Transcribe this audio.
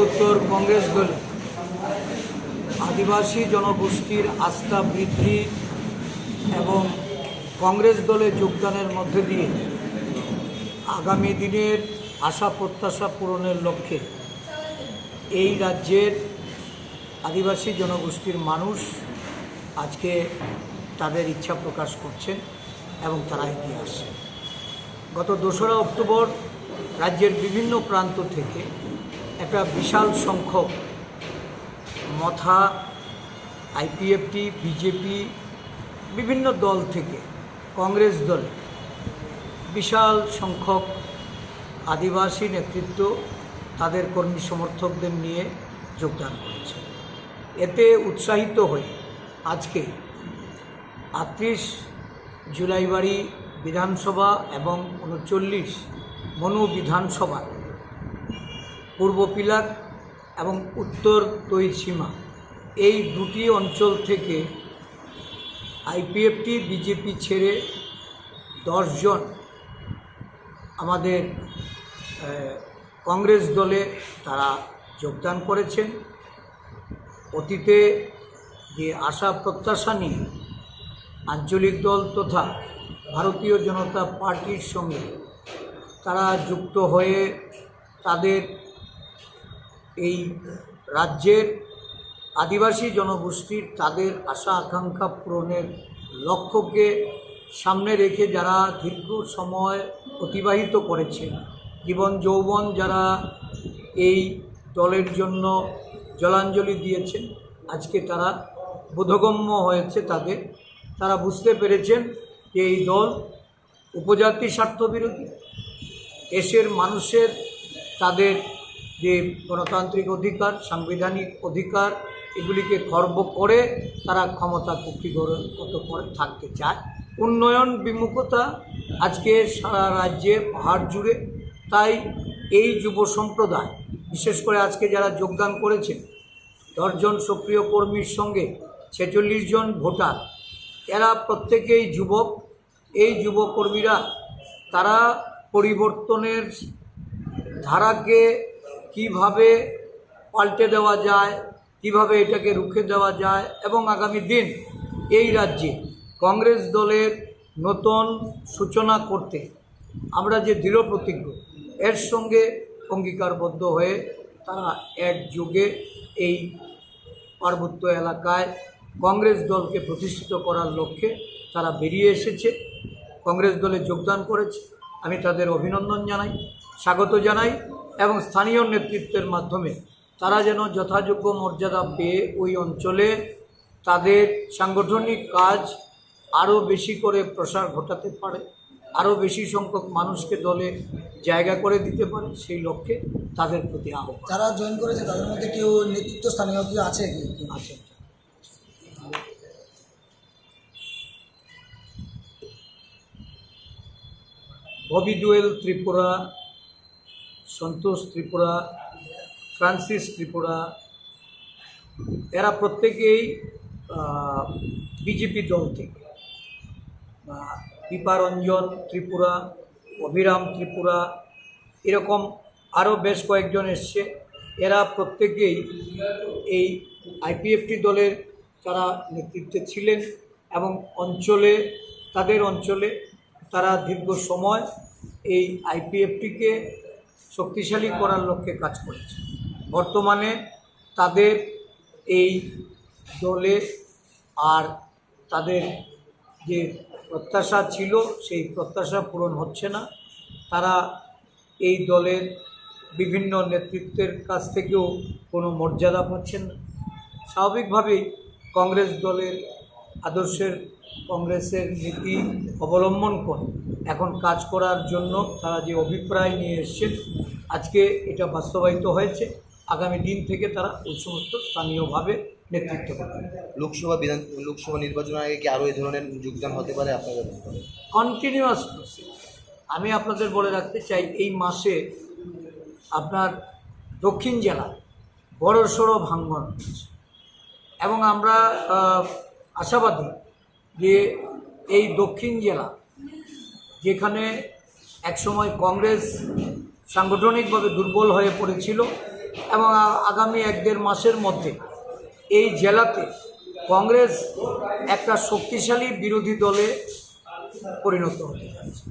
উত্তর কংগ্রেস দল আদিবাসী জনগোষ্ঠীর আস্থা বৃদ্ধি এবং কংগ্রেস দলে যোগদানের মধ্যে দিয়ে আগামী দিনের আশা প্রত্যাশা পূরণের লক্ষ্যে এই রাজ্যের আদিবাসী জনগোষ্ঠীর মানুষ আজকে তাদের ইচ্ছা প্রকাশ করছেন এবং তারা এগিয়ে আসছে। গত 2রা অক্টোবর রাজ্যের বিভিন্ন প্রান্ত থেকে একটা বিশাল সংখ্যক মথা, আইপিএফটি, বিজেপি, বিভিন্ন দল থেকে কংগ্রেস দলে বিশাল সংখ্যক আদিবাসী নেতৃত্ব তাদের কর্মী সমর্থকদের নিয়ে যোগদান করেছে। এতে উৎসাহিত হয়ে আজকে 38 জুলাইবাড়ি বিধানসভা এবং 39 মনু বিধানসভা, পূর্ব পিলার এবং উত্তর তৈসীমা, এই দুটি অঞ্চল থেকে আইপিএফটি, বিজেপি ছেড়ে 10 জন আমাদের কংগ্রেস দলে তারা যোগদান করেছেন। অতীতে যে আশা প্রত্যাশা নিয়ে আঞ্চলিক দল তথা ভারতীয় জনতা পার্টির সঙ্গে তারা যুক্ত হয়ে তাদের এই রাজ্যের আদিবাসী জনগোষ্ঠীর তাদের আশা আকাঙ্ক্ষা পূরণের লক্ষ্যকে সামনে রেখে যারা দীর্ঘ সময় অতিবাহিত করেছেন, জীবন যৌবন যারা এই দলের জন্য জলাঞ্জলি দিয়েছেন, আজকে তারা বোধগম্য হয়েছে তারা বুঝতে পেরেছেন যে এই দল উপজাতি স্বার্থবিরোধী, দেশের মানুষের তাদের যে গণতান্ত্রিক অধিকার, সাংবিধানিক অধিকার, এগুলিকে খর্ব করে তারা ক্ষমতা কুক্ষিগত করে থাকতে চায়। উন্নয়ন বিমুখতা আজকে সারা রাজ্যে পাহাড় জুড়ে। তাই এই যুব সম্প্রদায়, বিশেষ করে আজকে যারা যোগদান করেছেন, 10 জন সক্রিয় কর্মীর সঙ্গে 46 জন ভোটার, এরা প্রত্যেকেই যুবক। এই যুবকর্মীরা তারা পরিবর্তনের ধারাকে কিভাবে পাল্টে দেওয়া যায়, কিভাবে এটাকে রুখে দেওয়া যায় এবং আগামী দিন এই রাজ্যে কংগ্রেস দলের নতুন সূচনা করতে আমরা যে দৃঢ় প্রতিজ্ঞ, এর সঙ্গে অঙ্গীকারবদ্ধ হয়ে তারা একযোগে এই পার্বত্য এলাকায় কংগ্রেস দলকে প্রতিষ্ঠিত করার লক্ষ্যে তারা বেরিয়ে এসেছে, কংগ্রেস দলে যোগদান করেছে। আমি তাদের অভিনন্দন জানাই, স্বাগত জানাই এবং স্থানীয় নেতৃত্বের মাধ্যমে তারা যেন যথাযোগ্য মর্যাদা পেয়ে ওই অঞ্চলে তাদের সাংগঠনিক কাজ আরও বেশি করে প্রসার ঘটাতে পারে, আরও বেশি সংখ্যক মানুষকে দলে জায়গা করে দিতে পারে, সেই লক্ষ্যে তাদের প্রতি আহ্বান। যারা জয়েন করেছে তাদের মধ্যে কেউ নেতৃত্ব স্থানীয় কেউ আছে? আছে। ববি ডুয়েল ত্রিপুরা, সন্তোষ ত্রিপুরা, ফ্রান্সিস ত্রিপুরা, এরা প্রত্যেকেই বিজেপি দল থেকে। দীপারঞ্জন ত্রিপুরা, অভিরাম ত্রিপুরা, এরকম আরও বেশ কয়েকজন এসছে। এরা প্রত্যেকেই এই আইপিএফটি দলের তারা নেতৃত্বে ছিলেন এবং তাদের অঞ্চলে তারা দীর্ঘ সময় এই আইপিএফটিকে শক্তিশালী করার লক্ষ্যে কাজ করেছে। বর্তমানে তাদের এই দলে আর তাদের যে প্রত্যাশা ছিল সেই প্রত্যাশা পূরণ হচ্ছে না। তারা এই দলের বিভিন্ন নেতৃত্বের কাছ থেকেও কোনো মর্যাদা পাচ্ছেন না। স্বাভাবিকভাবেই কংগ্রেস দলের কংগ্রেসের নীতি অবলম্বন করে এখন কাজ করার জন্য তারা যে অভিপ্রায় নিয়ে এসছেন, আজকে এটা বাস্তবায়িত হয়েছে। আগামী দিন থেকে তারা ওই সমস্ত স্থানীয়ভাবে নেতৃত্ব করবে। লোকসভা নির্বাচনের আগে কি আরও এই ধরনের যোগদান হতে পারে আপনাদের? Continuous process. আমি আপনাদের বলে রাখতে চাই, এই মাসে আপনার দক্ষিণ জেলায় বড়সড় ভাঙন হচ্ছে এবং আমরা আশাবাদী যে এই দক্ষিণ জেলা, যেখানে একসময় কংগ্রেস সাংগঠনিকভাবে দুর্বল হয়ে পড়েছিল, এবং আগামী 1-1.5 মাসের মধ্যে এই জেলাতে কংগ্রেস একটা শক্তিশালী বিরোধী দলে পরিণত হতে যাচ্ছে।